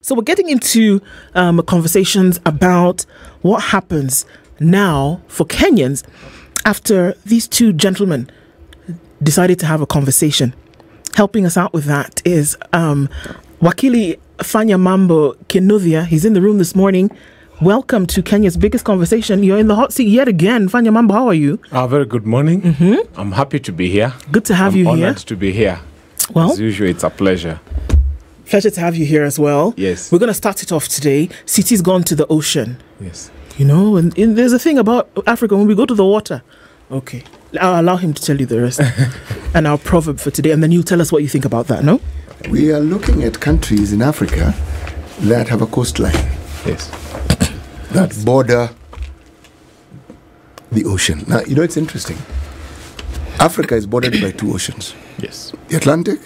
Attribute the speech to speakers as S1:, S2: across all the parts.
S1: So we're getting into conversations about what happens now for Kenyans after these two gentlemen decided to have a conversation. Helping us out with that is Wakili Fanya Mambo Kinuthia. He's in the room this morning. Welcome to Kenya's biggest conversation. You're in the hot seat yet again. Fanya Mambo, how are you?
S2: Very good morning. I'm happy to be here.
S1: Good to have you here.
S2: I'm honored to be here.
S1: Well,
S2: as usual, it's a pleasure.
S1: Pleasure to have you here as well.
S2: Yes.
S1: We're going to start it off today. City's gone to the ocean.
S2: Yes.
S1: You know, and there's a thing about Africa when we go to the water. Okay. I'll allow him to tell you the rest. And our proverb for today. And then you tell us what you think about that, no?
S3: We are looking at countries in Africa that have a coastline.
S2: Yes.
S3: That border the ocean. Now, you know, it's interesting. Africa is bordered by two oceans.
S2: Yes.
S3: The Atlantic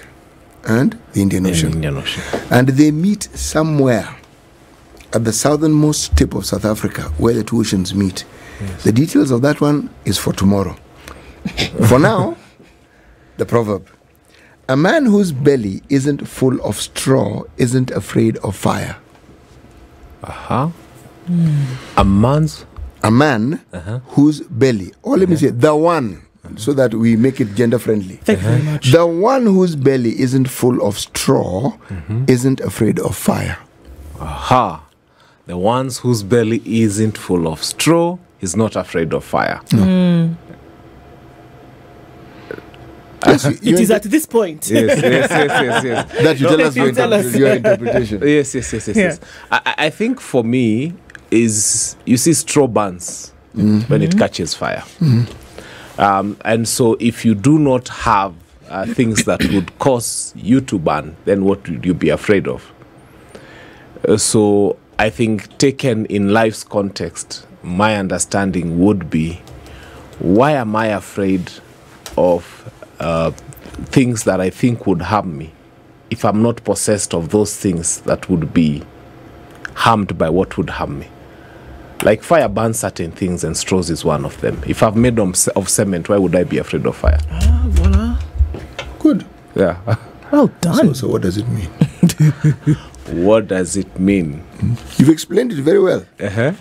S3: and the Indian Ocean.
S2: Indian Ocean.
S3: And they meet somewhere at the southernmost tip of South Africa where the two oceans meet. Yes. The details of that one is for tomorrow. For now, the proverb. A man whose belly isn't full of straw isn't afraid of fire.
S2: A man
S3: whose belly, or let me say, the one, so that we make it gender friendly.
S1: Thank you very much.
S3: The one whose belly isn't full of straw isn't afraid of fire.
S2: The ones whose belly isn't full of straw is not afraid of fire.
S3: No. Yes,
S1: it is at this point.
S2: Yes.
S3: That you tell us your interpretation.
S2: Yes. I think for me is, you see, straw burns when it catches fire. And so if you do not have things that would cause you to burn, then what would you be afraid of? So I think, taken in life's context, my understanding would be, why am I afraid of things that I think would harm me if I'm not possessed of those things that would be harmed by what would harm me? Like fire burns certain things, and straws is one of them. If I've made of cement, why would I be afraid of fire?
S1: Voila.
S3: Good.
S2: Yeah.
S1: Well done.
S3: So what does it mean?
S2: What does it mean?
S3: You've explained it very well. I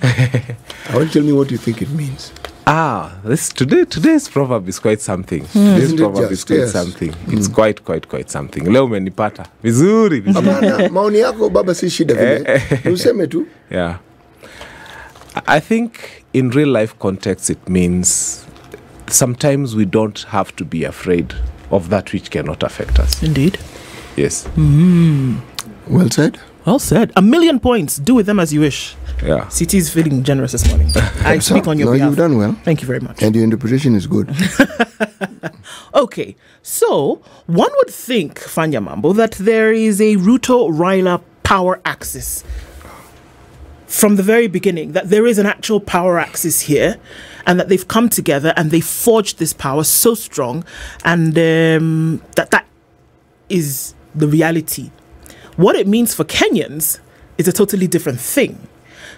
S3: want you to tell me what you think it means.
S2: Today's proverb is quite something. Today's proverb is quite something. It's quite something. Leo umenipata vizuri.
S3: Maoni yako baba si shida vile. Useme tu.
S2: Yeah. I think in real life context it means sometimes we don't have to be afraid of that which cannot affect us.
S1: Indeed.
S2: Yes.
S3: Well said.
S1: Well said. 1,000,000 points. Do with them as you wish.
S2: Yeah.
S1: City's feeling generous this morning. I speak on your behalf.
S3: You've done well.
S1: Thank you very much.
S3: And your interpretation is good.
S1: Okay. So, one would think, Fanya Mambo, that there is a Ruto-Raila power axis. From the very beginning, that there is an actual power axis here, and that they've come together and they forged this power so strong, and that is the reality. What it means for Kenyans is a totally different thing.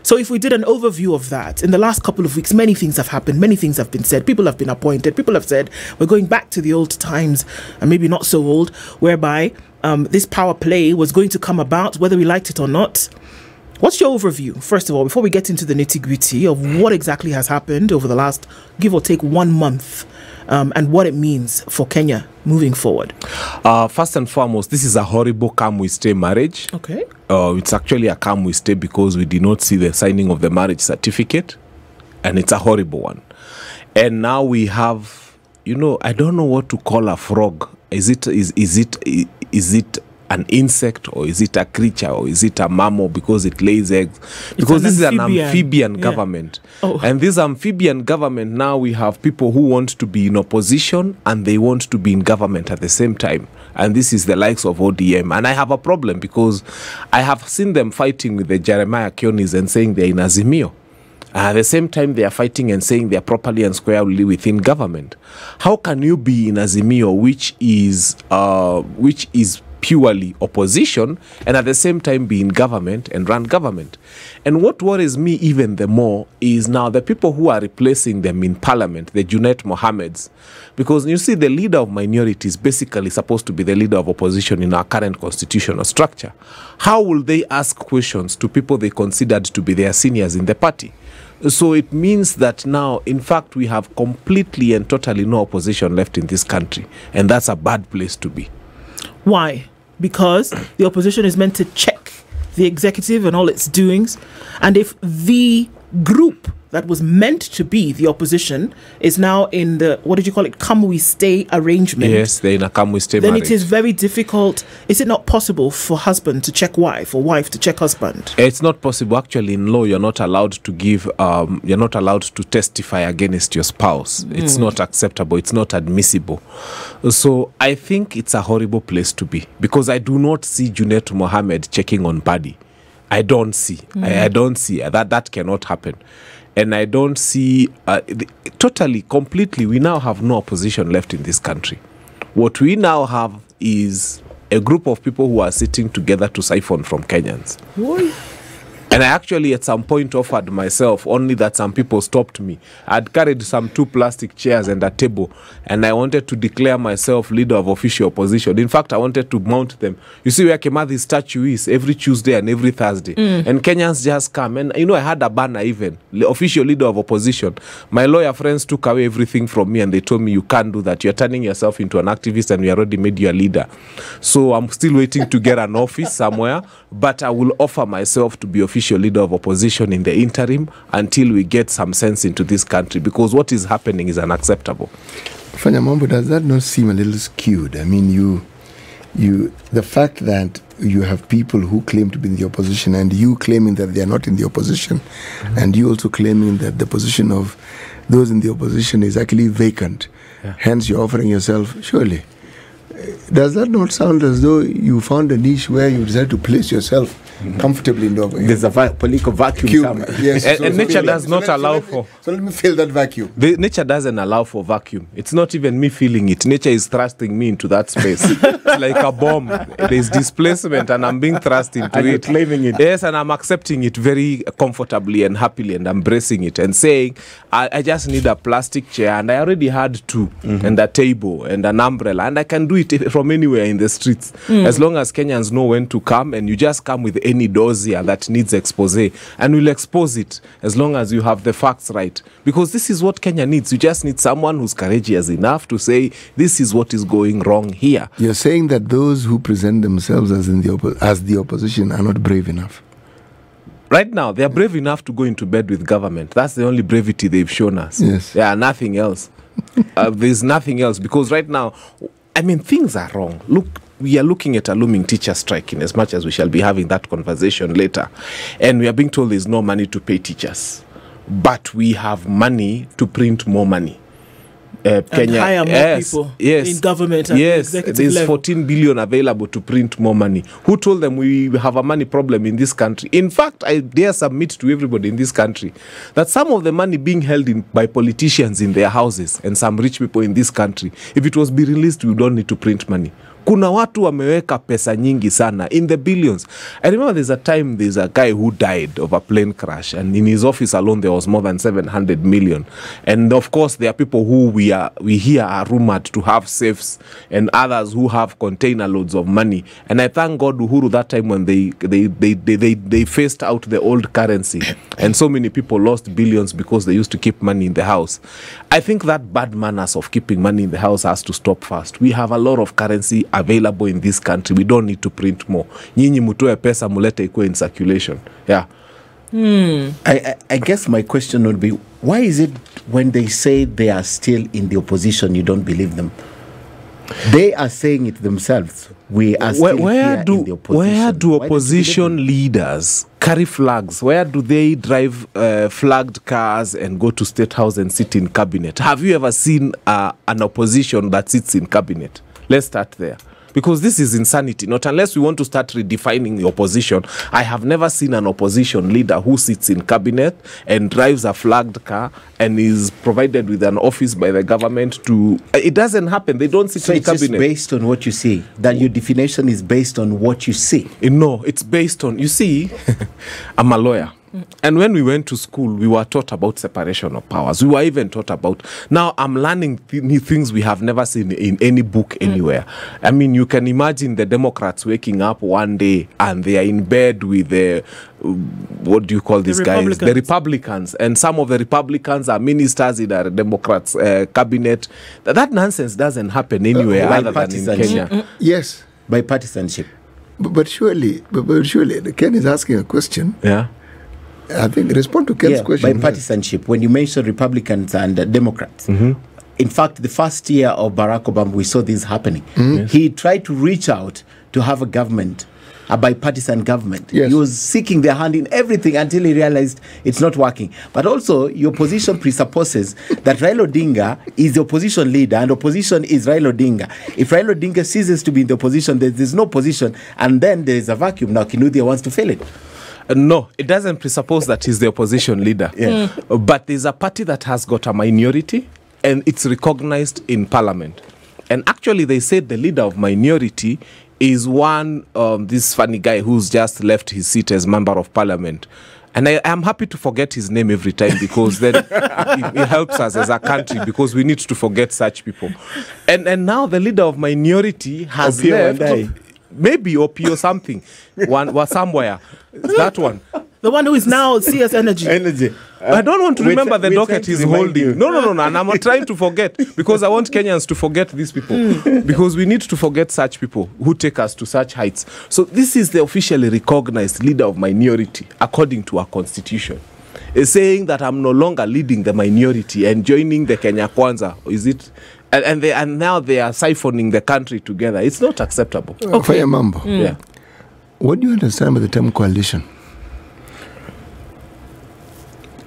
S1: So if we did an overview of that, in the last couple of weeks, many things have happened, many things have been said, people have been appointed, people have said, we're going back to the old times, and maybe not so old, whereby this power play was going to come about, whether we liked it or not. What's your overview, first of all, before we get into the nitty-gritty of what exactly has happened over the last, give or take, 1 month, and what it means for Kenya moving forward?
S2: First and foremost, this is a horrible come we stay marriage.
S1: Okay.
S2: It's actually a come we stay because we did not see the signing of the marriage certificate, and it's a horrible one. And now we have, you know, I don't know what to call a frog. Is it an insect, or is it a creature, or is it a mammal because it lays eggs? Because this is an amphibian government. And this amphibian government, now we have people who want to be in opposition and they want to be in government at the same time. And this is the likes of ODM. And I have a problem because I have seen them fighting with the Jeremiah Kionis and saying they're in Azimio. At the same time, they are fighting and saying they are properly and squarely within government. How can you be in Azimio, which is purely opposition and at the same time be in government and run government. And what worries me even the more is now the people who are replacing them in parliament, the Junet Mohammeds, because you see the leader of minorities basically supposed to be the leader of opposition in our current constitutional structure. How will they ask questions to people they considered to be their seniors in the party? So it means that now, in fact, we have completely and totally no opposition left in this country. And that's a bad place to be.
S1: Why? Because the opposition is meant to check the executive and all its doings. And if the group that was meant to be the opposition is now in the, what did you call it, come we stay arrangement.
S2: Yes, they're in a come we stay
S1: then
S2: marriage.
S1: it is very difficult. Is it not possible for husband to check wife or wife to check husband?
S2: It's not possible. Actually, in law, you're not allowed to give, you're not allowed to testify against your spouse. It's not acceptable. It's not admissible. So I think it's a horrible place to be because I do not see Junet Mohammed checking on Badi. I don't see. I don't see. That cannot happen. And I don't see, totally, completely, we now have no opposition left in this country. What we now have is a group of people who are sitting together to siphon from Kenyans.
S1: Boy.
S2: And I actually at some point offered myself, only that some people stopped me. I'd carried some 2 plastic chairs and a table, and I wanted to declare myself leader of official opposition. In fact, I wanted to mount them. You see where Kimathi's statue is every Tuesday and every Thursday. And Kenyans just come. And, you know, I had a banner even, official leader of opposition. My lawyer friends took away everything from me, and they told me, you can't do that. You're turning yourself into an activist, and we already made you a leader. So I'm still waiting to get an office somewhere, but I will offer myself to be official leader of opposition in the interim until we get some sense into this country, because what is happening is unacceptable.
S3: Fanya Mambo, does that not seem a little skewed? I mean, the fact that you have people who claim to be in the opposition and you claiming that they are not in the opposition, and you also claiming that the position of those in the opposition is actually vacant, hence you're offering yourself, surely. Does that not sound as though you found a niche where you decided to place yourself comfortably in the
S4: There's a political vacuum somewhere.
S3: Yes,
S2: And nature does not allow for...
S3: So let me fill that vacuum.
S2: Nature doesn't allow for vacuum. It's not even me feeling it. Nature is thrusting me into that space. It's like a bomb. There's displacement and I'm being thrust into
S4: And
S2: it.
S4: you're claiming it.
S2: Yes, and I'm accepting it very comfortably and happily and embracing it and saying, I just need a plastic chair, and I already had 2 and a table and an umbrella, and I can do it from anywhere in the streets. As long as Kenyans know when to come, and you just come with any dossier that needs expose, and we'll expose it as long as you have the facts right. Because this is what Kenya needs. You just need someone who's courageous enough to say, this is what is going wrong here.
S3: You're saying that those who present themselves as the opposition are not brave enough.
S2: Right now, they are brave enough to go into bed with government. That's the only brevity they've shown us.
S3: Yes.
S2: Yeah, nothing else. There's nothing else. Because right now, I mean, things are wrong. Look, we are looking at a looming teacher strike, in as much as we shall be having that conversation later. And we are being told there's no money to pay teachers. But we have money to print more money. Kenya,
S1: hire more people in government and executive
S2: there's
S1: level.
S2: 14 billion available to print more money. Who told them we have a money problem in this country? In fact, I dare submit to everybody in this country that some of the money being held in by politicians in their houses and some rich people in this country, if it was be released, we don't need to print money. Kuna watu wameweka pesa nyingi sana in the billions. I remember there's a guy who died of a plane crash, and in his office alone there was more than 700 million. And of course there are people who we hear are rumored to have safes, and others who have container loads of money. And I thank God Uhuru that time when they phased out the old currency, and so many people lost billions because they used to keep money in the house. I think that bad manners of keeping money in the house has to stop first. We have a lot of currency available in this country. We don't need to print more. Nyinyi mutoe pesa mulete ikuwe in circulation. Yeah.
S4: I guess my question would be, why is it when they say they are still in the opposition, you don't believe them? They are saying it themselves. We are still here in the opposition.
S2: Where do opposition leaders carry flags? Where do they drive flagged cars and go to State House and sit in cabinet? Have you ever seen an opposition that sits in cabinet? Let's start there. Because this is insanity. Not unless we want to start redefining the opposition. I have never seen an opposition leader who sits in cabinet and drives a flagged car and is provided with an office by the government to... It doesn't happen. They don't sit
S4: So
S2: in
S4: it's
S2: cabinet.
S4: just based on what you see. That your definition is based on what you see.
S2: No, it's based on... You see, I'm a lawyer. And when we went to school, we were taught about separation of powers. We were even taught about... Now, I'm learning things we have never seen in any book anywhere. I mean, you can imagine the Democrats waking up one day and they are in bed with the... what do you call these guys? The Republicans. And some of the Republicans are ministers in our Democrats' cabinet. That nonsense doesn't happen anywhere other than in Kenya.
S3: Yes.
S4: Bipartisanship.
S3: But surely, Ken is asking a question.
S2: Yeah.
S3: I think respond to Ken's question.
S4: Bipartisanship. When you mention Republicans and Democrats, in fact, the first year of Barack Obama, we saw this happening.
S2: Yes.
S4: He tried to reach out to have a government, a bipartisan government.
S3: Yes.
S4: He was seeking their hand in everything until he realized it's not working. But also, your position presupposes that Raila Odinga is the opposition leader and opposition is Raila Odinga. If Raila Odinga ceases to be in the opposition, there's no position, and then there is a vacuum. Now, Kinuthia wants to fill it.
S2: No, it doesn't presuppose that he's the opposition leader.
S4: Yeah.
S2: But there's a party that has got a minority and it's recognized in parliament. And actually, they said the leader of minority is one, this funny guy who's just left his seat as member of parliament. And I am happy to forget his name every time because then it helps us as a country because we need to forget such people. And now the leader of minority has left. Maybe OP or something. One was somewhere. That one.
S1: The one who is now CS Energy.
S2: I don't want to remember the docket he's holding. No. And I'm not trying to forget because I want Kenyans to forget these people. Because we need to forget such people who take us to such heights. So this is the officially recognized leader of minority according to our constitution. Is saying that I'm no longer leading the minority and joining the Kenya Kwanza. Is it? And now they are siphoning the country together. It's not acceptable.
S3: Fanya Mambo.
S2: Yeah.
S3: What do you understand by the term coalition?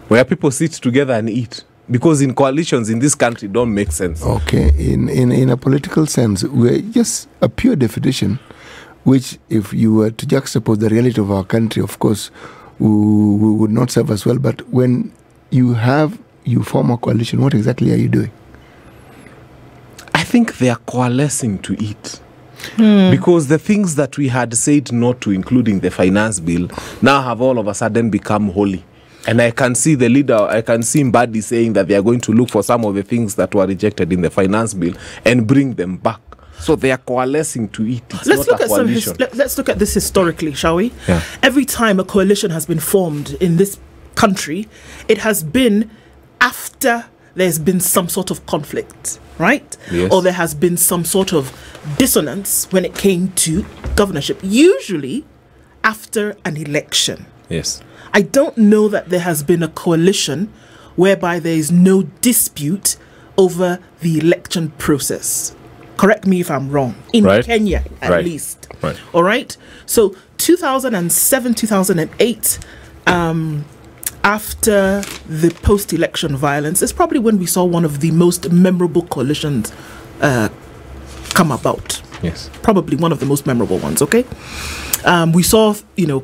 S2: Where people sit together and eat. Because in coalitions in this country don't make sense.
S3: Okay. In a political sense, we're just a pure definition, which if you were to juxtapose the reality of our country, of course, we would not serve as well. But when you form a coalition, what exactly are you doing?
S2: I think they are coalescing to eat. Because the things that we had said not to, including the finance bill, now have all of a sudden become holy. And I can see the leader, I can see Mbadi saying that they are going to look for some of the things that were rejected in the finance bill and bring them back. So they are coalescing to eat.
S1: Let's look at this historically, shall we?
S2: Yeah.
S1: Every time a coalition has been formed in this country, it has been after there's been some sort of conflict, right?
S2: Yes.
S1: Or there has been some sort of dissonance when it came to governorship, usually after an election.
S2: Yes.
S1: I don't know that there has been a coalition whereby there is no dispute over the election process. Correct me if I'm wrong. In Kenya, at least.
S2: Right.
S1: All right? So 2007, 2008, after the post-election violence, is probably when we saw one of the most memorable coalitions come about.
S2: Yes.
S1: Probably one of the most memorable ones, okay? We saw,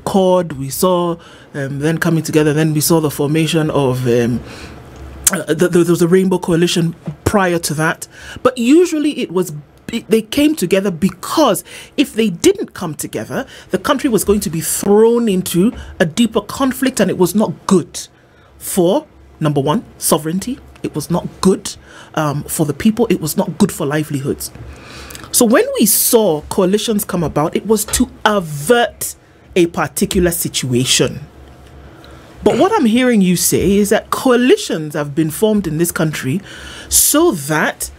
S1: CORD, we saw then coming together, then we saw the formation of, there was a Rainbow Coalition prior to that. But usually they came together because if they didn't come together, the country was going to be thrown into a deeper conflict, and it was not good for, number one, sovereignty. It was not good for the people. It was not good for livelihoods. So when we saw coalitions come about, it was to avert a particular situation. But what I'm hearing you say is that coalitions have been formed in this country so that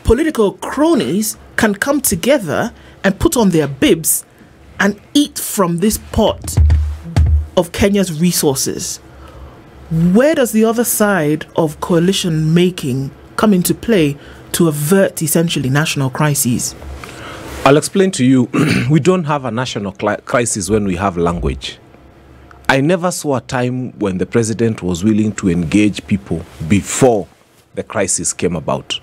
S1: political cronies can come together and put on their bibs and eat from this pot of Kenya's resources. Where does the other side of coalition making come into play to avert essentially national crises?
S2: I'll explain to you. We don't have a national crisis when we have language. I never saw a time when the president was willing to engage people before the crisis came about.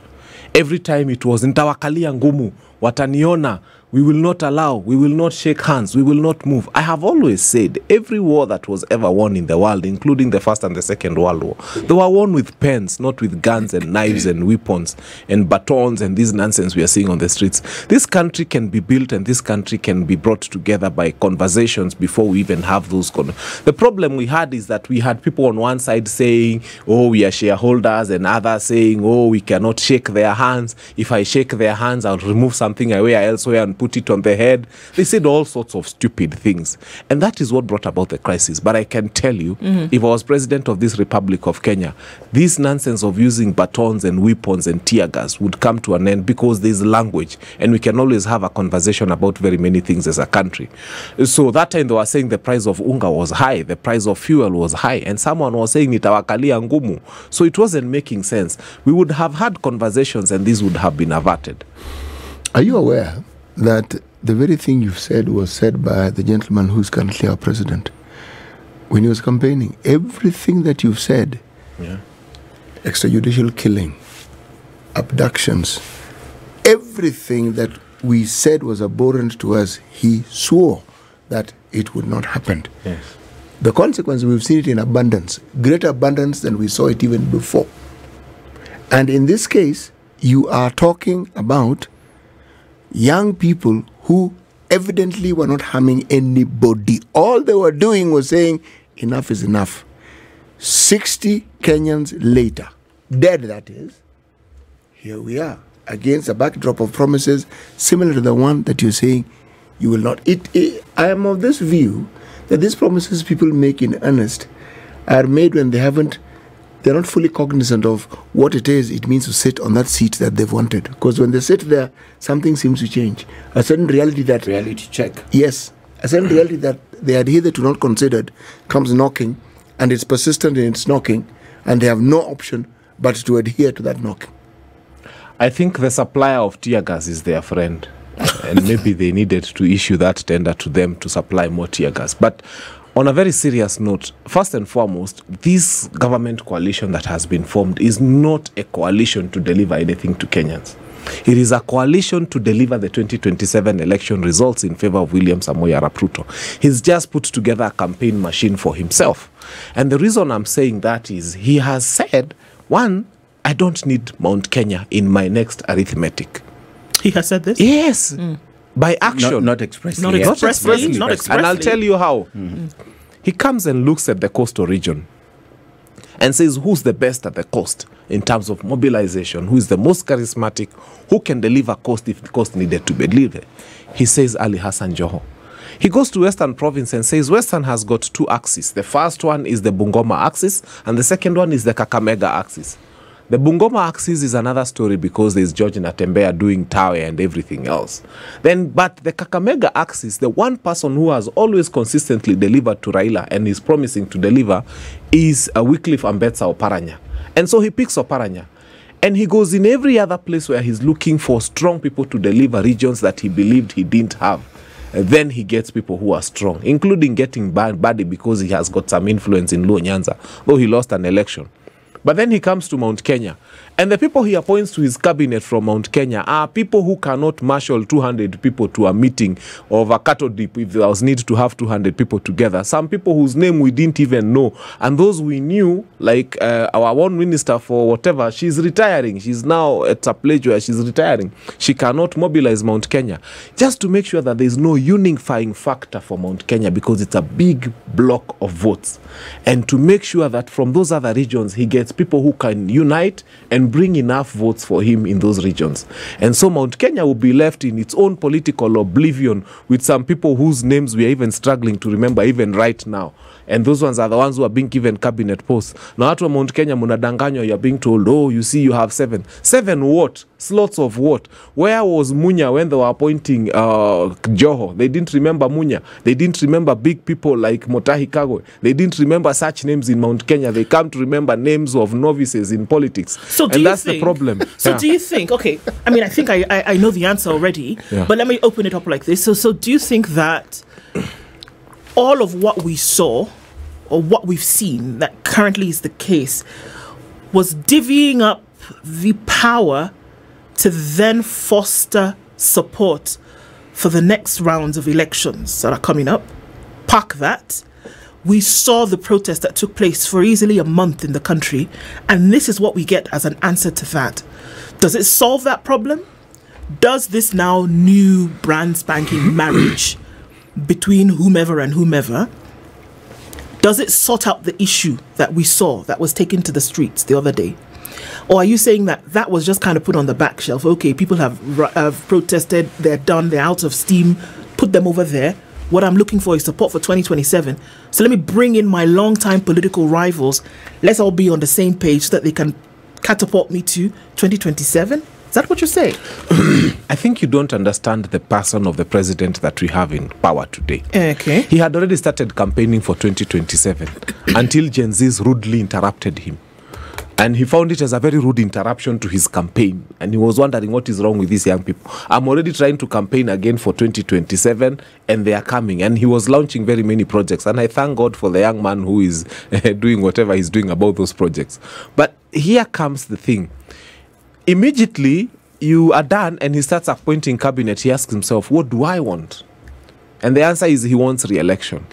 S2: Every time it was, nitawakalia ngumu, wataniona, We will not allow, we will not shake hands, we will not move. I have always said every war that was ever won in the world, including the First and the Second World War, they were won with pens, not with guns and knives and weapons and batons and this nonsense we are seeing on the streets. This country can be built and this country can be brought together by conversations before we even have those. The problem we had is that we had people on one side saying, oh, we are shareholders, and others saying, oh, we cannot shake their hands. If I shake their hands, I'll remove something I wear elsewhere and put it on the head. They said all sorts of stupid things. And that is what brought about the crisis. But I can tell you, if I was president of this Republic of Kenya, this nonsense of using batons and weapons and tear gas would come to an end, because there's language and we can always have a conversation about very many things as a country. So that time they were saying the price of unga was high, the price of fuel was high, and someone was saying nitawakalia ngumu. So it wasn't making sense. We would have had conversations and these would have been averted.
S3: Are you aware that the very thing you've said was said by the gentleman who's currently our president when he was campaigning? Everything that you've said, extrajudicial killing, abductions, everything that we said was abhorrent to us, he swore that it would not happen.
S2: Yes.
S3: The consequence, we've seen it in abundance, greater abundance than we saw it even before. And in this case, you are talking about young people who evidently were not harming anybody. All they were doing was saying, enough is enough. 60 Kenyans later, dead that is, here we are, against a backdrop of promises similar to the one that you're saying you will not. I am of this view that these promises people make in earnest are made when they're not fully cognizant of what it means to sit on that seat that they've wanted. Because when they sit there, something seems to change. A certain reality that...
S4: Reality check.
S3: Yes. A certain reality that they had hitherto not considered comes knocking, and it's persistent in its knocking, and they have no option but to adhere to that knocking.
S2: I think the supplier of tear gas is their friend. And maybe they needed to issue that tender to them to supply more tear gas. But on a very serious note, first and foremost, this government coalition that has been formed is not a coalition to deliver anything to Kenyans. It is a coalition to deliver the 2027 election results in favor of William Samoei Arap Ruto. He's just put together a campaign machine for himself. And the reason I'm saying that is he has said, one, I don't need Mount Kenya in my next arithmetic.
S1: He has said this?
S2: Yes. By action.
S4: Not expressly.
S1: Not expressly. Not expressly.
S2: And I'll tell you how. He comes and looks at the coastal region and says, who's the best at the coast in terms of mobilization? Who is the most charismatic? Who can deliver coast if the coast needed to be delivered? He says Ali Hassan Joho. He goes to Western Province and says Western has got two axes. The first one is the Bungoma axis, and the second one is the Kakamega axis. The Bungoma axis is another story because there's George Natembeya doing Tawe and everything else. But the Kakamega axis, the one person who has always consistently delivered to Raila and is promising to deliver is Wycliffe Ambetsa Oparanya. And so he picks Oparanya. And he goes in every other place where he's looking for strong people to deliver regions that he believed he didn't have. And then he gets people who are strong, including getting Badi because he has got some influence in Luo Nyanza, though he lost an election. But then he comes to Mount Kenya, and the people he appoints to his cabinet from Mount Kenya are people who cannot marshal 200 people to a meeting of a cattle dip if there was need to have 200 people together. Some people whose name we didn't even know, and those we knew, like our one minister for whatever, she's retiring. She's now at a place where she's retiring. She cannot mobilize Mount Kenya, just to make sure that there's no unifying factor for Mount Kenya, because it's a big block of votes, and to make sure that from those other regions he gets people who can unite and bring enough votes for him in those regions. And so Mount Kenya will be left in its own political oblivion with some people whose names we are even struggling to remember even right now. And those ones are the ones who are being given cabinet posts. Now, at Mount Kenya, Munadanganya, you're being told, oh, you see, you have 7. 7 what? Slots of what? Where was Munya when they were appointing Joho? They didn't remember Munya. They didn't remember big people like Motahi Kagwe. They didn't remember such names in Mount Kenya. They come to remember names of novices in politics.
S1: So
S2: and that's the problem.
S1: So do you think, okay, I mean, I think I know the answer already, but let me open it up like this. So do you think that all of what we saw, or what we've seen that currently is the case, was divvying up the power to then foster support for the next rounds of elections that are coming up. Park that. We saw the protest that took place for easily a month in the country, and this is what we get as an answer to that. Does it solve that problem? Does this now new brand spanking marriage between whomever and whomever, does it sort out the issue that we saw that was taken to the streets the other day? Or are you saying that that was just kind of put on the back shelf? Okay, people have protested, they're done, they're out of steam, put them over there. What I'm looking for is support for 2027. So let me bring in my long-time political rivals. Let's all be on the same page so that they can catapult me to 2027. Is that what you're saying?
S2: I think you don't understand the person of the president that we have in power today.
S1: Okay.
S2: He had already started campaigning for 2027 until Gen Zs rudely interrupted him. And he found it as a very rude interruption to his campaign. And he was wondering what is wrong with these young people. I'm already trying to campaign again for 2027 and they are coming. And he was launching very many projects. And I thank God for the young man who is doing whatever he's doing about those projects. But here comes the thing. Immediately, you are done and he starts appointing cabinet. He asks himself, what do I want? And the answer is he wants re-election.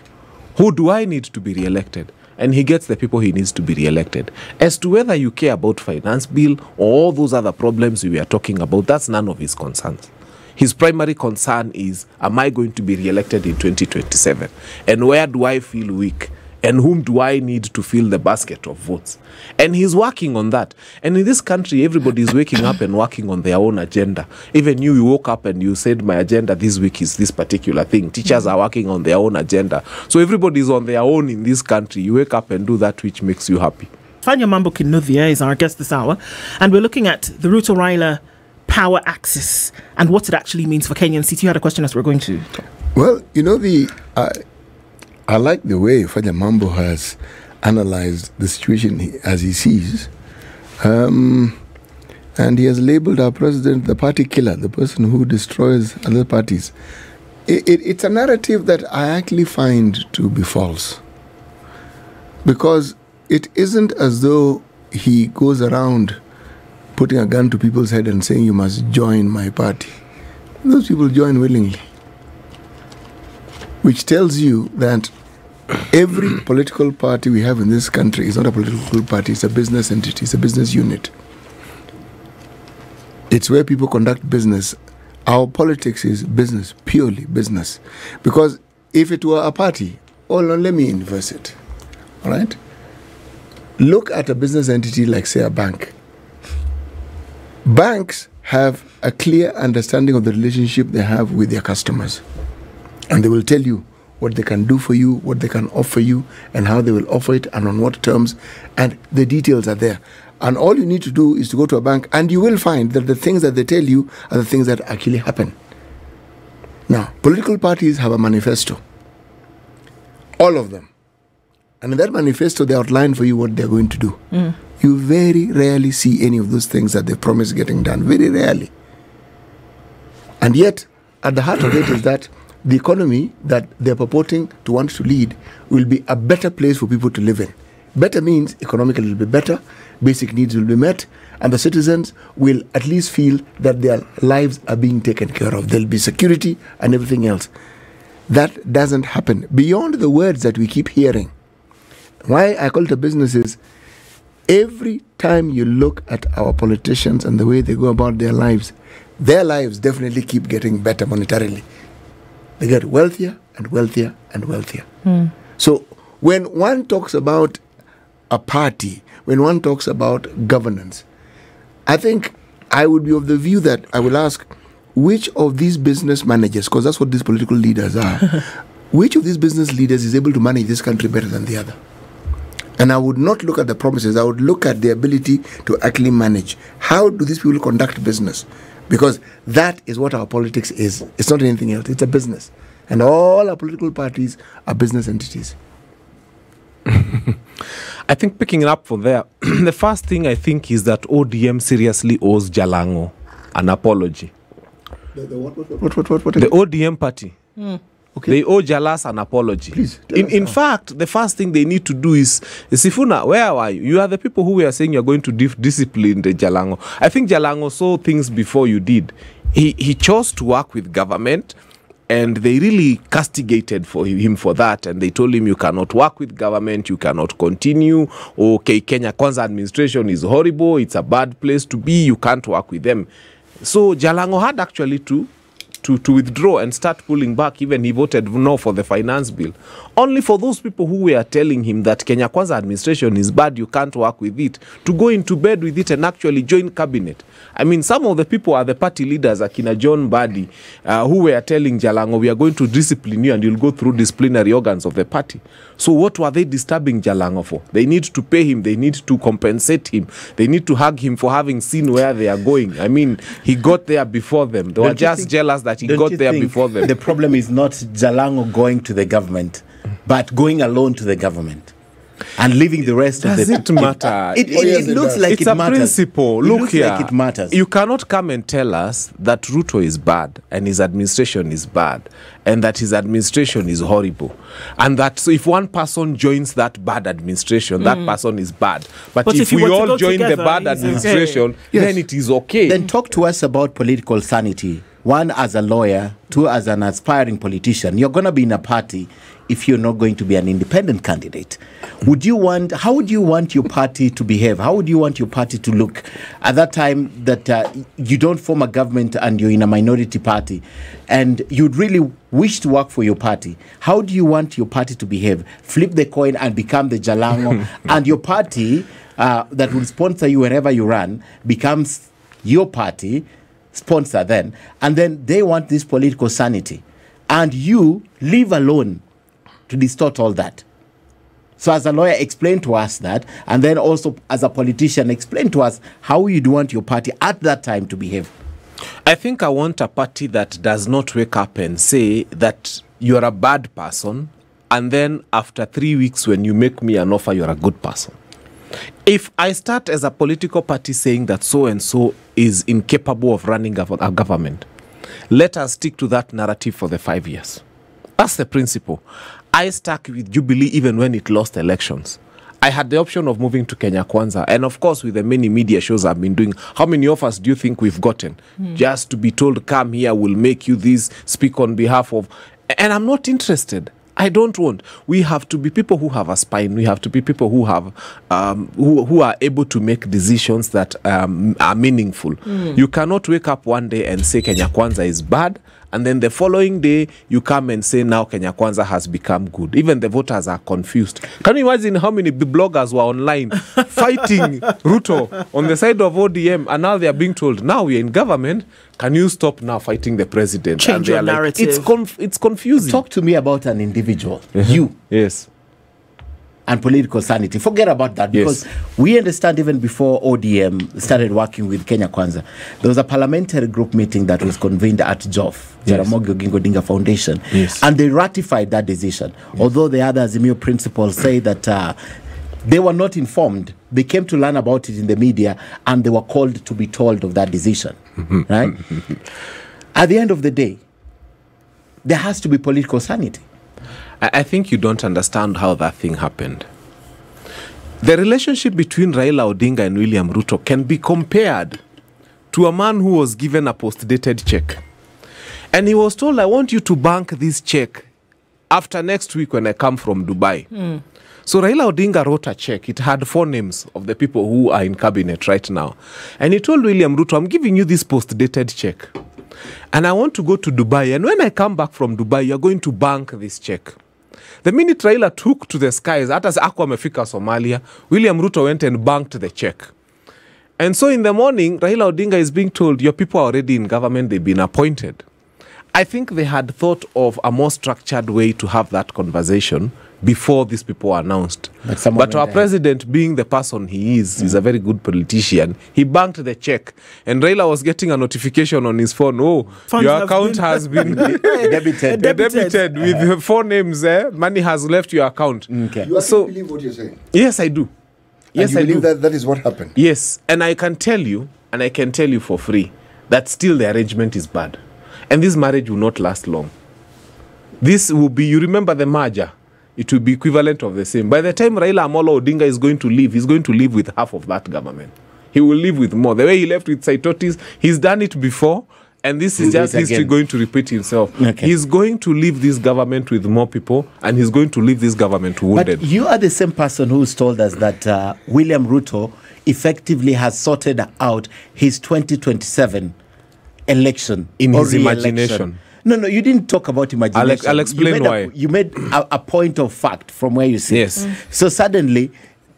S2: Who do I need to be re-elected? And he gets the people he needs to be re-elected. As to whether you care about finance bill or all those other problems we are talking about, that's none of his concerns. His primary concern is, am I going to be re-elected in 2027? And where do I feel weak? And whom do I need to fill the basket of votes? And he's working on that. And in this country, everybody is waking up and working on their own agenda. Even you woke up and you said, my agenda this week is this particular thing. Teachers are working on their own agenda. So everybody is on their own in this country. You wake up and do that which makes you happy.
S1: Fanya Mambo Kinuthia is our guest this hour. And we're looking at the Ruto-Raila power axis and what it actually means for Kenyans. CT, you had a question as we're going to.
S3: Well, you know, I like the way Fanya Mambo has analyzed the situation as he sees. And he has labeled our president the party killer, the person who destroys other parties. It's a narrative that I actually find to be false. Because it isn't as though he goes around putting a gun to people's head and saying, you must join my party. Those people join willingly. Which tells you that every political party we have in this country is not a political party, it's a business entity, it's a business unit. It's where people conduct business. Our politics is business, purely business. Because if it were a party, let me inverse it. All right? Look at a business entity like, say, a bank. Banks have a clear understanding of the relationship they have with their customers. And they will tell you what they can do for you, what they can offer you, and how they will offer it, and on what terms, and the details are there. And all you need to do is to go to a bank, and you will find that the things that they tell you are the things that actually happen. Now, political parties have a manifesto. All of them. And in that manifesto, they outline for you what they're going to do. You very rarely see any of those things that they promise getting done. Very rarely. And yet, at the heart of it is that the economy that they're purporting to want to lead will be a better place for people to live in. Better means economically it will be better, basic needs will be met, and the citizens will at least feel that their lives are being taken care of. There'll be security and everything else. That doesn't happen. Beyond the words that we keep hearing, why I call it a business is, every time you look at our politicians and the way they go about their lives definitely keep getting better monetarily. They get wealthier and wealthier and wealthier. So when one talks about a party, when one talks about governance, I think I would be of the view that I will ask, which of these business managers, because that's what these political leaders are, which of these business leaders is able to manage this country better than the other? And I would not look at the promises, I would look at the ability to actually manage. How do these people conduct business? Because that is what our politics is. It's not anything else. It's a business. And all our political parties are business entities.
S2: I think picking it up from there, the first thing I think is that ODM seriously owes Jalango an apology.
S3: The what?
S2: The ODM party.
S3: Okay.
S2: They owe Jalas an apology.
S3: Please,
S2: in fact, the first thing they need to do is, Sifuna, where are you? You are the people who were saying you're going to discipline the Jalango. I think Jalango saw things before you did. He chose to work with government. And they really castigated him for that, and they told him, you cannot work with government, you cannot continue. Okay, Kenya Kwanza administration is horrible, it's a bad place to be, you can't work with them. So Jalango had actually to withdraw and start pulling back. Even he voted no for the finance bill. Only for those people who were telling him that Kenya Kwanza administration is bad, you can't work with it, to go into bed with it and actually join cabinet. I mean, some of the people are the party leaders, Akina John Badi, who were telling Jalango, we are going to discipline you and you'll go through disciplinary organs of the party. So what were they disturbing Jalango for? They need to pay him, they need to compensate him, they need to hug him for having seen where they are going. I mean, he got there before them. They were just jealous that he got there before them.
S4: The problem is not Jalango going to the government, but going alone to the government and leaving the rest of the...
S2: Does it matter?
S4: It looks like
S2: it's
S4: it
S2: a
S4: matters.
S2: principle.
S4: It
S2: Look
S4: looks
S2: here.
S4: like it matters.
S2: You cannot come and tell us that Ruto is bad and his administration is bad and that his administration is horrible. And that so if one person joins that bad administration, that person is bad. But if we all join the bad administration, then it is okay.
S4: Then talk to us about political sanity. One, as a lawyer. Two, as an aspiring politician. You're going to be in a party if you're not going to be an independent candidate. How would you want your party to behave? How would you want your party to look at that time that you don't form a government and you're in a minority party and you'd really wish to work for your party? How do you want your party to behave? Flip the coin and become the Jalango and your party that will sponsor you wherever you run becomes your party sponsor then, and then they want this political sanity and you live alone to distort all that. So as a lawyer, explain to us that, and then also as a politician, explain to us how you'd want your party at that time to behave.
S2: I think I want a party that does not wake up and say that you're a bad person, and then after 3 weeks when you make me an offer, you're a good person. If I start as a political party saying that so-and-so is incapable of running a government, let us stick to that narrative for the 5 years. That's the principle. I stuck with Jubilee even when it lost elections. I had the option of moving to Kenya Kwanza. And of course, with the many media shows I've been doing, how many offers do you think we've gotten? Just to be told, come here, we'll make you this, speak on behalf of... And I'm not interested. I don't want. We have to be people who have a spine. We have to be people who have, who are able to make decisions that are meaningful. You cannot wake up one day and say Kenya Kwanza is bad, and then the following day you come and say now Kenya Kwanza has become good. Even the voters are confused. Can you imagine how many bloggers were online fighting Ruto on the side of ODM, and now they are being told, now we're in government, can you stop now fighting the president?
S1: Change your narrative.
S2: It's confusing.
S4: Talk to me about an individual, you.
S2: Yes.
S4: And political sanity. Forget about that, because we understand even before ODM started working with Kenya Kwanza, there was a parliamentary group meeting that was convened at JOF, Jaramogi Oginga Odinga Foundation, and they ratified that decision. Although the other Azimio principals say that they were not informed. They came to learn about it in the media and they were called to be told of that decision. Right? At the end of the day, there has to be political sanity.
S2: I think you don't understand how that thing happened. The relationship between Raila Odinga and William Ruto can be compared to a man who was given a post-dated check. And he was told, I want you to bank this check after next week when I come from Dubai. So Raila Odinga wrote a check. It had 4 names of the people who are in cabinet right now. And he told William Ruto, I'm giving you this post-dated check. And I want to go to Dubai. And when I come back from Dubai, you're going to bank this check. The minute Raila took to the skies, hata hakuwa amefika Somalia, William Ruto went and banked the check. And so in the morning, Raila Odinga is being told, your people are already in government, they've been appointed. I think they had thought of a more structured way to have that conversation before these people were announced. But our president, being the person he is a very good politician. He banked the check. And Raila was getting a notification on his phone, your account has been debited with 4 names. Money has left your account.
S3: Okay. You actually believe what you're saying?
S2: Yes, I do. Yes,
S3: I believe that is what happened?
S2: Yes. And I can tell you for free, that still the arrangement is bad. And this marriage will not last long. This will be, you remember the merger, it will be equivalent of the same. By the time Raila Amolo Odinga is going to leave, he's going to live with half of that government. He will live with more. The way he left with Saitotis, he's done it before, and this is just history going to repeat himself.
S4: Okay.
S2: He's going to leave this government with more people, and he's going to leave this government wounded.
S4: But you are the same person who's told us that William Ruto effectively has sorted out his 2027 election
S2: In
S4: or
S2: his
S4: re-election.
S2: imagination.
S4: No, you didn't talk about imagination.
S2: I'll explain why.
S4: You made a point of fact from where you sit.
S2: Yes.
S4: So suddenly,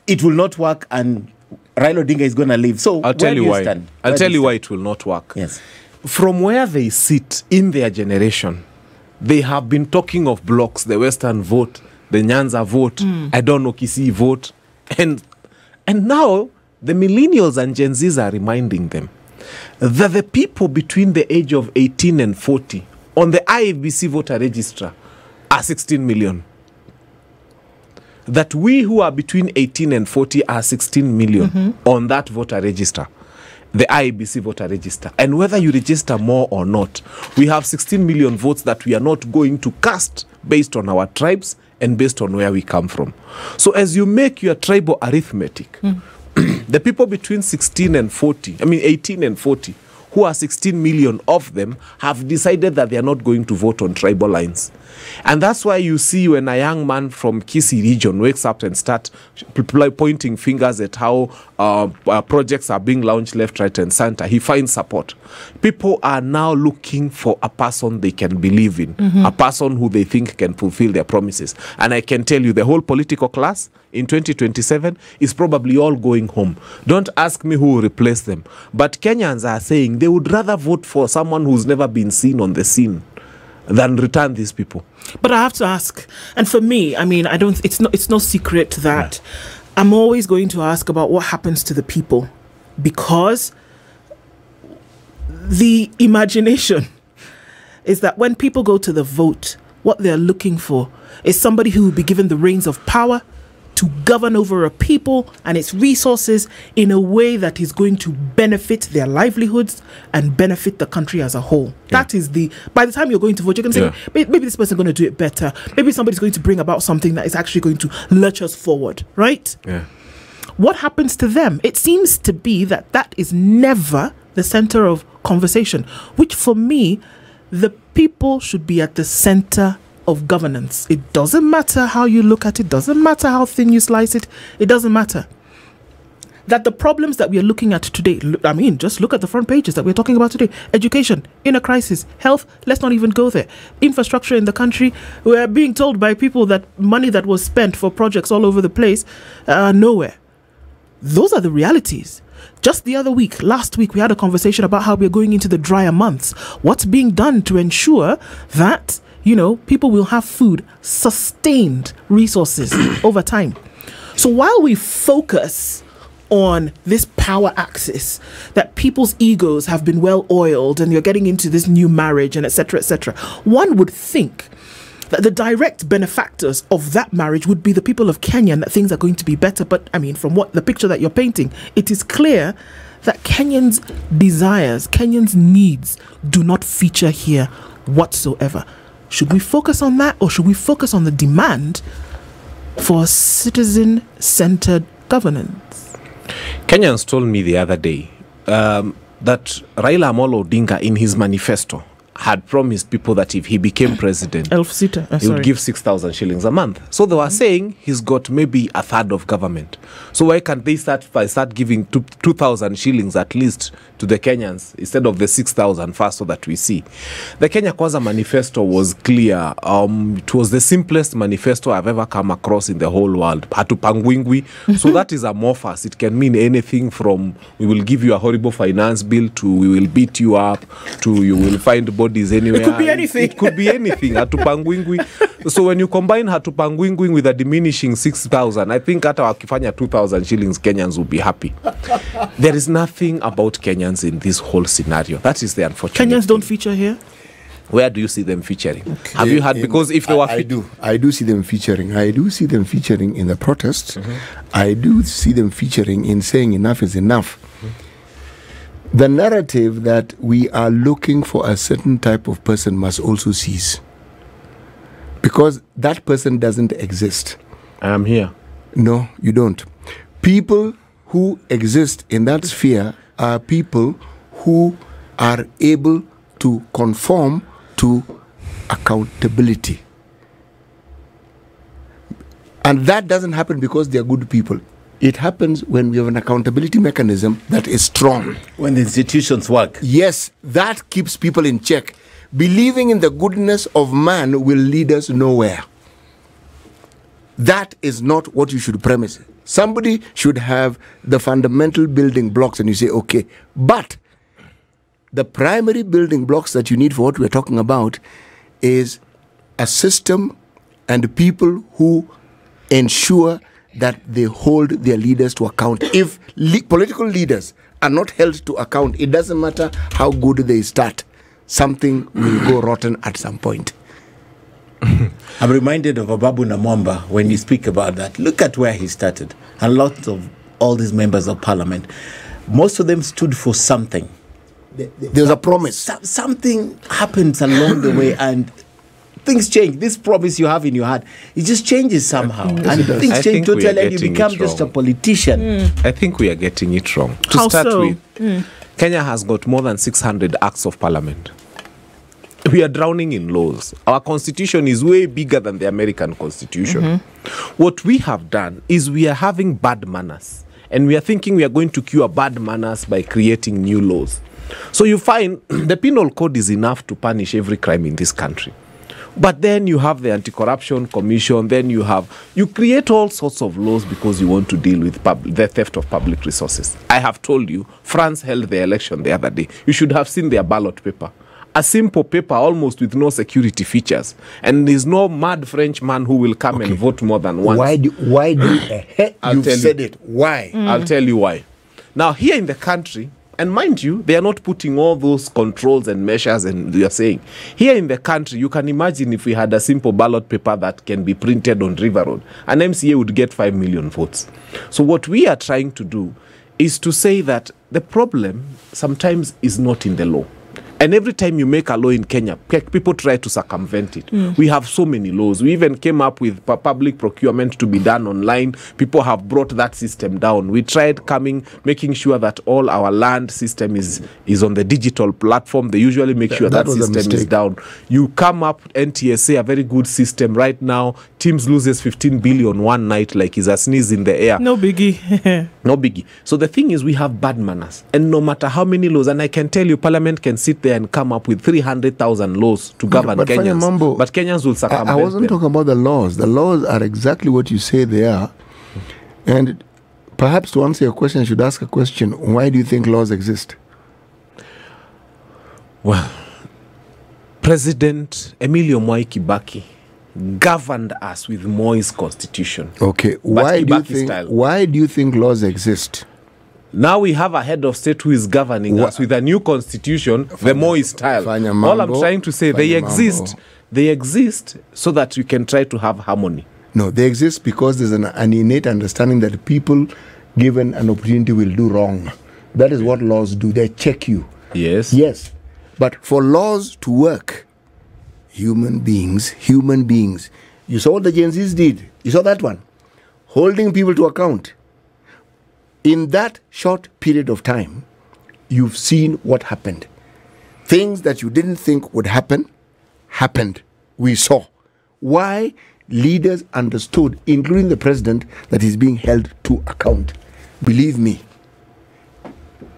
S4: it will not work, and Raila Odinga is going to leave. So
S2: I'll tell you why.
S4: Stand?
S2: I'll
S4: Where
S2: tell
S4: do
S2: you why
S4: stand?
S2: it will not work.
S4: Yes.
S2: From where they sit in their generation, they have been talking of blocks, the Western vote, the Nyanza vote, I don't know, Kisii vote. And now the millennials and Gen Zs are reminding them that the people between the age of 18 and 40 on the IEBC voter register are 16 million. That we who are between 18 and 40 are 16 million on that voter register, the IEBC voter register. And whether you register more or not, we have 16 million votes that we are not going to cast based on our tribes and based on where we come from. So as you make your tribal arithmetic, the people between 18 and 40, who are 16 million of them, have decided that they are not going to vote on tribal lines. And that's why you see when a young man from Kisii region wakes up and starts pointing fingers at how projects are being launched left, right, and center, he finds support. People are now looking for a person they can believe in, a person who they think can fulfill their promises. And I can tell you, the whole political class in 2027 is probably all going home. Don't ask me who will replace them. But Kenyans are saying they would rather vote for someone who's never been seen on the scene than return these people.
S1: But I have to ask, and for me, I mean, it's no secret that I'm always going to ask about what happens to the people, because the imagination is that when people go to the vote, what they're looking for is somebody who will be given the reins of power to govern over a people and its resources in a way that is going to benefit their livelihoods and benefit the country as a whole. That is by the time you're going to vote, you're going to say, maybe this person is going to do it better. Maybe somebody's going to bring about something that is actually going to lurch us forward, right?
S2: Yeah.
S1: What happens to them? It seems to be that is never the center of conversation, which for me, the people should be at the center of governance. It doesn't matter how you look at it, doesn't matter how thin you slice it, it doesn't matter. That the problems that we are looking at today, I mean, just look at the front pages that we're talking about today. Education, in a crisis. Health, let's not even go there. Infrastructure in the country, we're being told by people that money that was spent for projects all over the place, nowhere. Those are the realities. Just the other week, last week, we had a conversation about how we're going into the drier months. What's being done to ensure that people will have food, sustained resources over time. So while we focus on this power axis, that people's egos have been well oiled and you're getting into this new marriage and etc., one would think that the direct benefactors of that marriage would be the people of Kenya and that things are going to be better. But I mean, from what the picture that you're painting, it is clear that Kenyans' desires, Kenyans' needs do not feature here whatsoever. Should we focus on that, or should we focus on the demand for citizen-centered governance?
S2: Kenyans told me the other day that Raila Amolo Odinga in his manifesto had promised people that if he became president, he would give 6,000 shillings a month. So they were saying he's got maybe a third of government. So why can't they start giving 2,000 shillings at least to the Kenyans instead of the 6,000 first, so that we see? The Kenya Kwanza manifesto was clear. It was the simplest manifesto I've ever come across in the whole world. Hatupangwingwi. So that is amorphous. It can mean anything from we will give you a horrible finance bill to we will beat you up to you will find bodies anywhere.
S1: It could be anything.
S2: It could be anything. Hatupangwingwi. So when you combine Hatupangwingwi with a diminishing 6,000, I think hata wakifanya 2,000 shillings, Kenyans will be happy. There is nothing about Kenyans in this whole scenario. That is the unfortunate
S1: Kenyans don't
S2: thing.
S1: feature here?
S2: Where do you see them featuring? Okay. Have you had, because if they were...
S3: I do see them featuring. I do see them featuring in the protests. I do see them featuring in saying enough is enough. The narrative that we are looking for a certain type of person must also cease. Because that person doesn't exist.
S2: I am here.
S3: No, you don't. People who exist in that sphere are people who are able to conform to accountability. And that doesn't happen because they are good people. It happens when we have an accountability mechanism that is strong.
S4: When the institutions work.
S3: Yes, that keeps people in check. Believing in the goodness of man will lead us nowhere. That is not what you should premise. Somebody should have the fundamental building blocks and you say, okay, but the primary building blocks that you need for what we're talking about is a system and people who ensure that they hold their leaders to account. If political leaders are not held to account, it doesn't matter how good they start. Something will go rotten at some point.
S4: I'm reminded of Ababu Namwamba when you speak about that. Look at where he started. And lots of all these members of parliament, most of them stood for something.
S3: There's a promise.
S4: Something happens along the way and things change. This promise you have in your heart, it just changes somehow. And things change totally and you become just a politician.
S2: I think we are getting it wrong.
S1: How
S2: To start
S1: so?
S2: with, Kenya has got more than 600 acts of parliament. We are drowning in laws. Our constitution is way bigger than the American constitution. What we have done is we are having bad manners. And we are thinking we are going to cure bad manners by creating new laws. So you find the penal code is enough to punish every crime in this country. But then you have the Anti-Corruption Commission, then you create all sorts of laws because you want to deal with the theft of public resources. I have told you, France held the election the other day. You should have seen their ballot paper. A simple paper almost with no security features. And there's no mad French man who will come and vote more than once.
S3: Why do you said it? Why?
S2: I'll tell you why. Now, here in the country, and mind you, they are not putting all those controls and measures and they are saying. Here in the country, you can imagine if we had a simple ballot paper that can be printed on River Road, an MCA would get 5 million votes. So what we are trying to do is to say that the problem sometimes is not in the law. And every time you make a law in Kenya, people try to circumvent it. We have so many laws. We even came up with public procurement to be done online. People have brought that system down. We tried making sure that all our land system is on the digital platform. They usually make sure that system is down. You come up, NTSA, a very good system. Right now, Teams loses 15 billion one night like it's a sneeze in the air.
S1: No biggie.
S2: No biggie. So the thing is, we have bad manners. And no matter how many laws, and I can tell you, Parliament can sit there and come up with 300,000 laws to govern Kenyans.
S3: Mambo,
S2: but Kenyans will circumvent
S3: I wasn't talking about the laws. The laws are exactly what you say they are. And perhaps to answer your question, I should ask a question. Why do you think laws exist?
S2: Well, President Emilio Mwai Kibaki governed us with Moi's constitution.
S3: Okay, why do you think laws exist?
S2: Now we have a head of state who is governing us with a new constitution, the Moi style. All I'm trying to say, they exist. They exist so that you can try to have harmony.
S3: No, they exist because there's an innate understanding that people given an opportunity will do wrong. That is what laws do. They check you.
S2: Yes.
S3: Yes. But for laws to work, human beings, you saw what the Gen Zs did. You saw that one. Holding people to account. In that short period of time, you've seen what happened. Things that you didn't think would happen, happened. We saw. Why? Leaders understood, including the president, that he's being held to account. Believe me,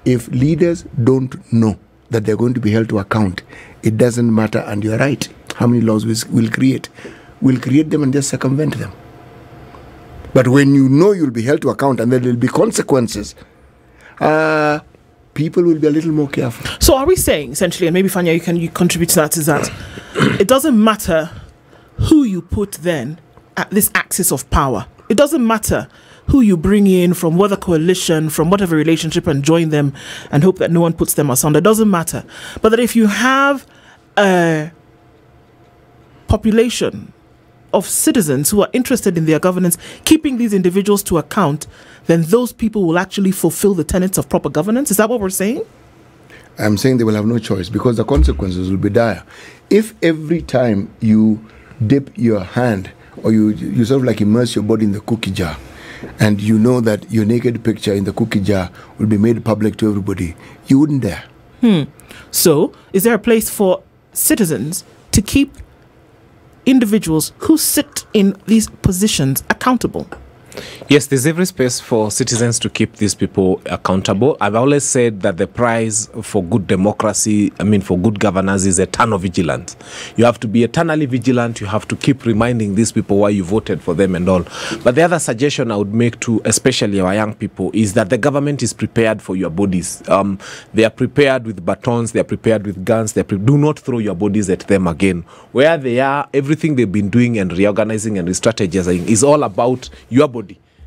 S3: if leaders don't know that they're going to be held to account, it doesn't matter, and you're right, how many laws we'll create. We'll create them and just circumvent them. But when you know you'll be held to account and there will be consequences, people will be a little more careful.
S1: So are we saying, essentially, and maybe Fanya, you contribute to that, is that it doesn't matter who you put then at this axis of power. It doesn't matter who you bring in from whatever coalition, from whatever relationship, and join them and hope that no one puts them asunder. It doesn't matter. But that if you have a population of citizens who are interested in their governance, keeping these individuals to account, then those people will actually fulfill the tenets of proper governance. Is that what we're saying?
S3: I'm saying they will have no choice because the consequences will be dire. If every time you dip your hand or you sort of like immerse your body in the cookie jar and you know that your naked picture in the cookie jar will be made public to everybody, you wouldn't dare.
S1: So, is there a place for citizens to keep individuals who sit in these positions accountable?
S2: Yes, there's every space for citizens to keep these people accountable. I've always said that the prize for good democracy, for good governance, is eternal vigilance. You have to be eternally vigilant. You have to keep reminding these people why you voted for them and all. But the other suggestion I would make to especially our young people is that the government is prepared for your bodies. They are prepared with batons. They are prepared with guns. Do not throw your bodies at them again. Where they are, everything they've been doing and reorganizing and re-strategizing is all about your body.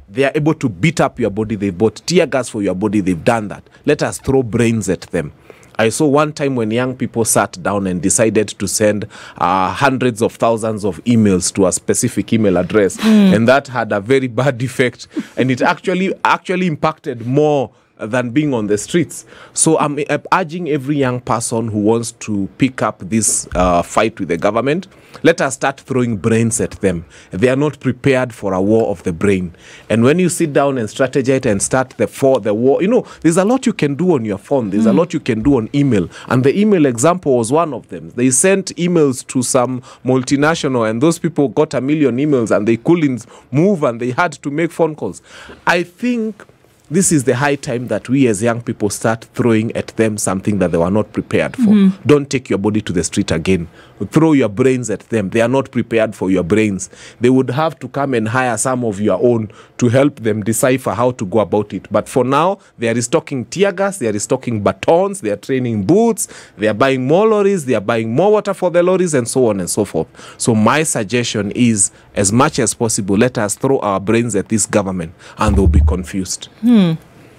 S2: They are able to beat up your body. They bought tear gas for your body. They've done that. Let us throw brains at them. I saw one time when young people sat down and decided to send hundreds of thousands of emails to a specific email address, and that had a very bad effect, and it actually impacted more than being on the streets. So I'm urging every young person who wants to pick up this fight with the government, let us start throwing brains at them. They are not prepared for a war of the brain. And when you sit down and strategize and start the war, there's a lot you can do on your phone. There's a lot you can do on email. And the email example was one of them. They sent emails to some multinational, and those people got 1 million emails and they couldn't move and they had to make phone calls. I think this is the high time that we as young people start throwing at them something that they were not prepared for. Don't take your body to the street again. Throw your brains at them. They are not prepared for your brains. They would have to come and hire some of your own to help them decipher how to go about it. But for now, they are restocking tear gas, they are restocking batons, they are training boots, they are buying more lorries, they are buying more water for the lorries, and so on and so forth. So my suggestion is, as much as possible, let us throw our brains at this government and they'll be confused.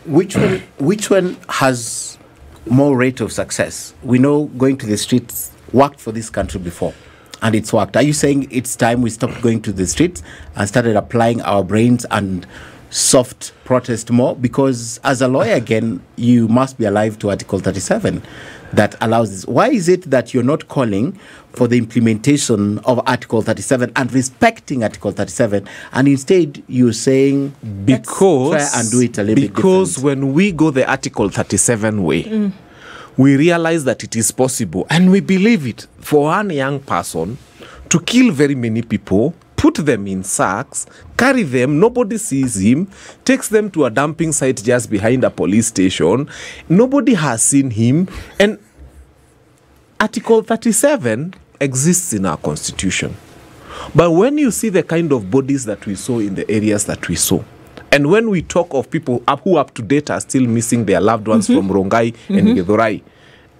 S4: Which one has more rate of success? We know going to the streets worked for this country before, and it's worked. Are you saying it's time we stopped going to the streets and started applying our brains and soft protest more? Because as a lawyer, again, you must be alive to Article 37 that allows this. Why is it that you're not calling for the implementation of Article 37 and respecting Article 37, and instead you're saying
S2: because
S4: let's try and do it a little bit different?
S2: When we go the Article 37 way, we realize that it is possible, and we believe it, for one young person to kill very many people, put them in sacks, carry them, nobody sees him, takes them to a dumping site just behind a police station, nobody has seen him, and Article 37 exists in our constitution. But when you see the kind of bodies that we saw in the areas that we saw, and when we talk of people who up to date are still missing their loved ones from Rongai and Githurai,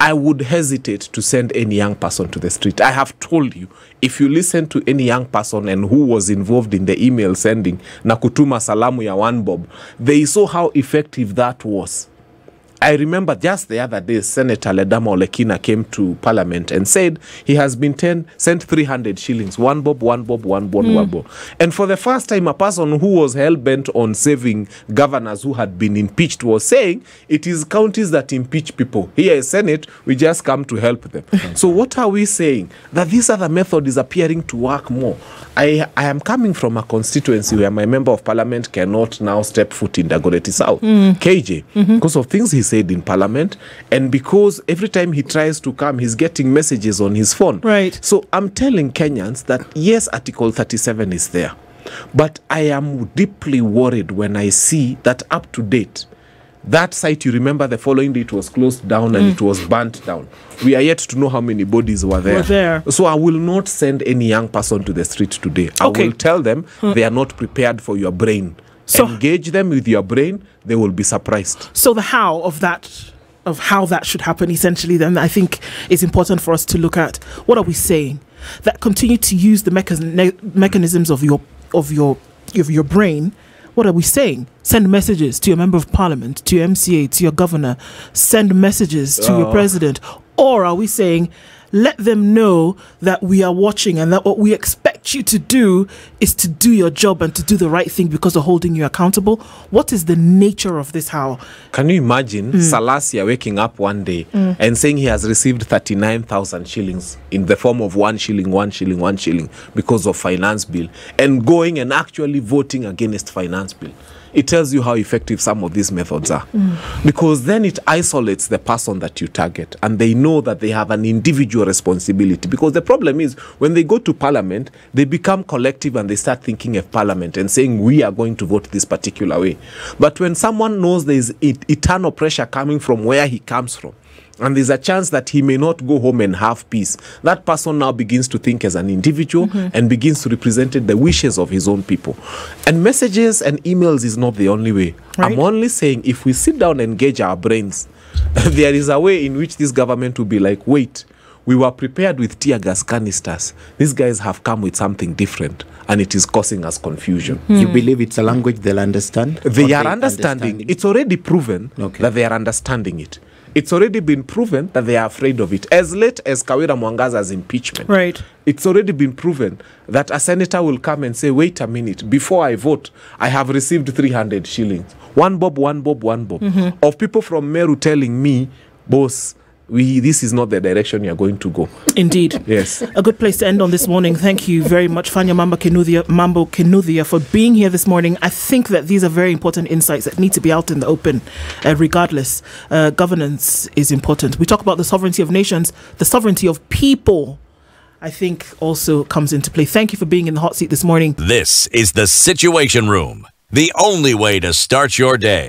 S2: I would hesitate to send any young person to the street. I have told you, if you listen to any young person and who was involved in the email sending, Nakutuma Salamu ya one bob, they saw how effective that was. I remember just the other day, Senator Ledama Olekina came to Parliament and said he has been sent 300 shillings, one bob. And for the first time, a person who was hell-bent on saving governors who had been impeached was saying it is counties that impeach people. Here is Senate, we just come to help them. So what are we saying? That this other method is appearing to work more. I am coming from a constituency where my member of parliament cannot now step foot in Dagoretti South, KJ, because of things he said in parliament, and because every time he tries to come, he's getting messages on his phone.
S1: Right.
S2: So I'm telling Kenyans that yes, Article 37 is there, but I am deeply worried when I see that up to date, that site, you remember the following day it was closed down and it was burnt down. We are yet to know how many bodies were there. So I will not send any young person to the street today. I will tell them they are not prepared for your brain. So engage them with your brain, they will be surprised. So
S1: the how of how that should happen, essentially, then I think is important for us to look at. What are we saying? That continue to use the mechanisms of your brain. What are we saying? Send messages to your member of parliament, to your MCA, to your governor. Send messages to your president. Or are we saying let them know that we are watching and that what we expect you to do is to do your job and to do the right thing because we're holding you accountable. What is the nature of this? How?
S2: Can you imagine Salasia waking up one day and saying he has received 39,000 shillings in the form of 1 shilling, 1 shilling, 1 shilling because of finance bill, and going and actually voting against finance bill? It tells you how effective some of these methods are. Because then it isolates the person that you target, and they know that they have an individual responsibility. Because the problem is, when they go to parliament, they become collective and they start thinking of parliament and saying, we are going to vote this particular way. But when someone knows there is eternal pressure coming from where he comes from, and there's a chance that he may not go home and have peace, that person now begins to think as an individual and begins to represent the wishes of his own people. And messages and emails is not the only way. Right. I'm only saying if we sit down and engage our brains, there is a way in which this government will be like, wait, we were prepared with tear gas canisters. These guys have come with something different, and it is causing us confusion.
S4: You believe it's a language they'll understand?
S2: They are understanding. It's already proven that they are understanding it. It's already been proven that they are afraid of it. As late as Kawira Mwangaza's impeachment,
S1: right? It's
S2: already been proven that a senator will come and say, wait a minute, before I vote, I have received 300 shillings. 1 bob, 1 bob, 1 bob. Of people from Meru telling me, boss, this is not the direction you're going to go.
S1: Indeed.
S2: Yes.
S1: A good place to end on this morning. Thank you very much, Fanya Mambo Kinuthia, for being here this morning. I think that these are very important insights that need to be out in the open, regardless. Governance is important. We talk about the sovereignty of nations, the sovereignty of people, I think also comes into play. Thank you for being in the hot seat this morning.
S5: This is the Situation Room, the only way to start your day.